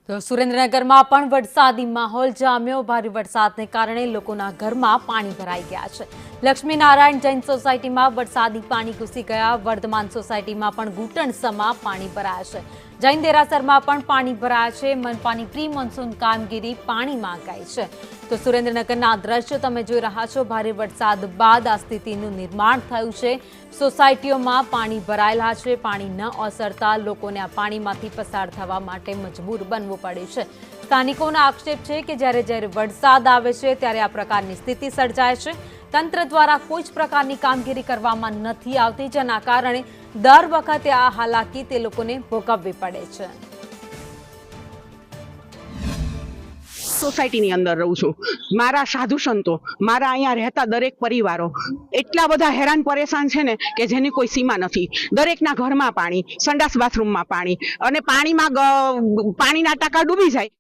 તો સુરેન્દ્રનગરમાં પણ વરસાદી માહોલ જામ્યો। ભારે વરસાદને કારણે લોકોના ઘરમાં પાણી ભરાઈ ગયા છે। લક્ષ્મીનારાયણ જૈન સોસાયટીમાં વરસાદી પાણી ઘૂસી ગયા। વર્ધમાન સોસાયટીમાં પણ ઘૂંટણસમા પાણી ભરાયા છે। જૈન દેરાસરમાં પણ પાણી ભરાયા છે। મનપાની પ્રી મોન્સૂન કામગીરી પાણીમાં ગઈ છે। તો સુરેન્દ્રનગરના દ્રશ્યો તમે જોઈ રહ્યા છો। ભારે વરસાદ બાદ આ સ્થિતિનું નિર્માણ થયું છે। સોસાયટીઓમાં પાણી ભરાયેલા છે। પાણી ન ઓસરતા લોકોને આ પાણીમાંથી પસાર થવા માટે મજબૂર બનવું પડે છે। સ્થાનિકોનો આક્ષેપ છે કે જ્યારે વરસાદ આવે છે ત્યારે આ પ્રકારની સ્થિતિ સર્જાય છે। તંત્ર દ્વારા કોઈ જ પ્રકારની કામગીરી કરવામાં નથી આવતી, જેના કારણે દર વખતે આ હાલાકી તે લોકોને ભોગવવી પડે છે। સોસાયટીની અંદર રહું છું। મારા સાધુ સંતો, મારા અહીંયા રહેતા દરેક પરિવારો એટલા બધા હેરાન પરેશાન છે ને કે જેની કોઈ સીમા નથી। દરેકના ઘરમાં પાણી, સંડાસ બાથરૂમમાં પાણી અને પાણીના ટાંકા ડૂબી જાય।